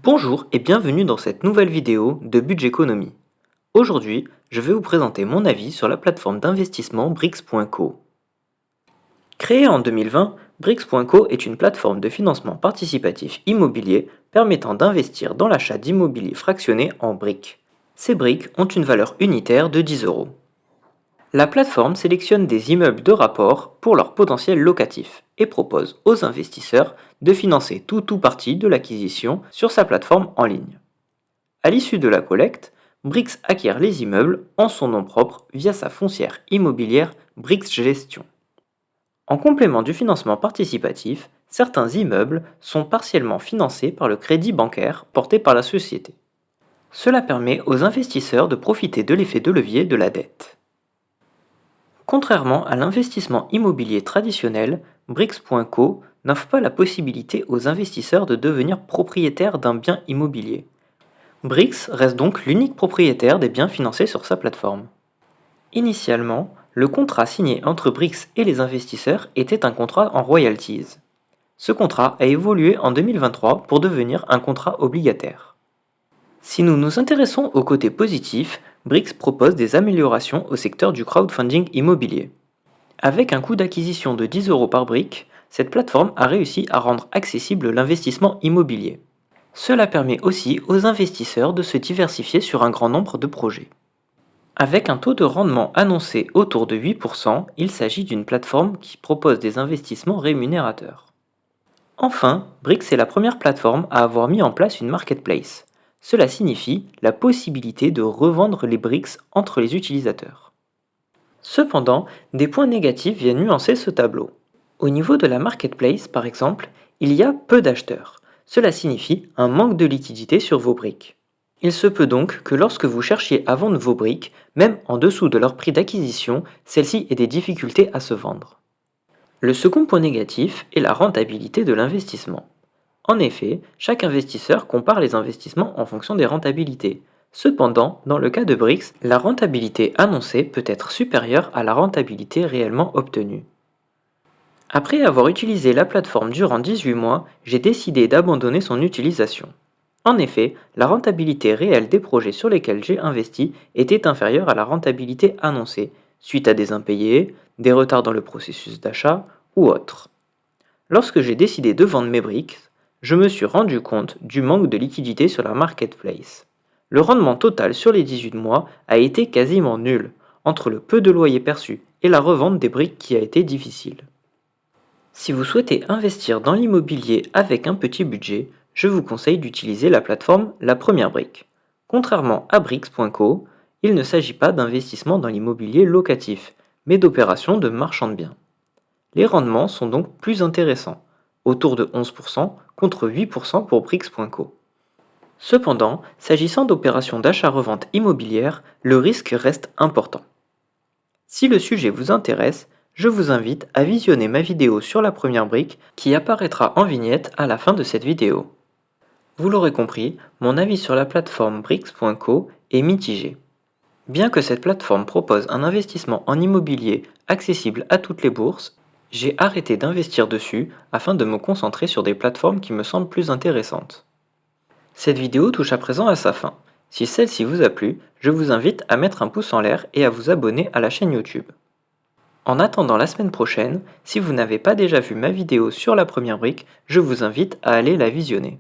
Bonjour et bienvenue dans cette nouvelle vidéo de Budgeconomy. Aujourd'hui, je vais vous présenter mon avis sur la plateforme d'investissement Brix.co. Créée en 2020, Brix.co est une plateforme de financement participatif immobilier permettant d'investir dans l'achat d'immobilier fractionné en briques. Ces briques ont une valeur unitaire de 10 euros. La plateforme sélectionne des immeubles de rapport pour leur potentiel locatif et propose aux investisseurs de financer tout ou partie de l'acquisition sur sa plateforme en ligne. À l'issue de la collecte, Brix acquiert les immeubles en son nom propre via sa foncière immobilière Brix Gestion. En complément du financement participatif, certains immeubles sont partiellement financés par le crédit bancaire porté par la société. Cela permet aux investisseurs de profiter de l'effet de levier de la dette. Contrairement à l'investissement immobilier traditionnel, Brix.co n'offre pas la possibilité aux investisseurs de devenir propriétaires d'un bien immobilier. Brix reste donc l'unique propriétaire des biens financés sur sa plateforme. Initialement, le contrat signé entre Brix et les investisseurs était un contrat en royalties. Ce contrat a évolué en 2023 pour devenir un contrat obligataire. Si nous nous intéressons au côté positif, Brix propose des améliorations au secteur du crowdfunding immobilier. Avec un coût d'acquisition de 10 euros par brique, cette plateforme a réussi à rendre accessible l'investissement immobilier. Cela permet aussi aux investisseurs de se diversifier sur un grand nombre de projets. Avec un taux de rendement annoncé autour de 8%, il s'agit d'une plateforme qui propose des investissements rémunérateurs. Enfin, Brix est la première plateforme à avoir mis en place une marketplace. Cela signifie la possibilité de revendre les briques entre les utilisateurs. Cependant, des points négatifs viennent nuancer ce tableau. Au niveau de la marketplace, par exemple, il y a peu d'acheteurs. Cela signifie un manque de liquidité sur vos briques. Il se peut donc que lorsque vous cherchiez à vendre vos briques, même en dessous de leur prix d'acquisition, celles-ci aient des difficultés à se vendre. Le second point négatif est la rentabilité de l'investissement. En effet, chaque investisseur compare les investissements en fonction des rentabilités. Cependant, dans le cas de Brix, la rentabilité annoncée peut être supérieure à la rentabilité réellement obtenue. Après avoir utilisé la plateforme durant 18 mois, j'ai décidé d'abandonner son utilisation. En effet, la rentabilité réelle des projets sur lesquels j'ai investi était inférieure à la rentabilité annoncée, suite à des impayés, des retards dans le processus d'achat ou autres. Lorsque j'ai décidé de vendre mes briques, je me suis rendu compte du manque de liquidité sur la marketplace. Le rendement total sur les 18 mois a été quasiment nul, entre le peu de loyers perçus et la revente des briques qui a été difficile. Si vous souhaitez investir dans l'immobilier avec un petit budget, je vous conseille d'utiliser la plateforme La Première Brique. Contrairement à Brix.co, il ne s'agit pas d'investissement dans l'immobilier locatif, mais d'opérations de marchand de biens. Les rendements sont donc plus intéressants, autour de 11% contre 8% pour Brix.co. Cependant, s'agissant d'opérations d'achat-revente immobilière, le risque reste important. Si le sujet vous intéresse, je vous invite à visionner ma vidéo sur la première brique qui apparaîtra en vignette à la fin de cette vidéo. Vous l'aurez compris, mon avis sur la plateforme Brix.co est mitigé. Bien que cette plateforme propose un investissement en immobilier accessible à toutes les bourses, j'ai arrêté d'investir dessus afin de me concentrer sur des plateformes qui me semblent plus intéressantes. Cette vidéo touche à présent à sa fin. Si celle-ci vous a plu, je vous invite à mettre un pouce en l'air et à vous abonner à la chaîne YouTube. En attendant la semaine prochaine, si vous n'avez pas déjà vu ma vidéo sur la première brique, je vous invite à aller la visionner.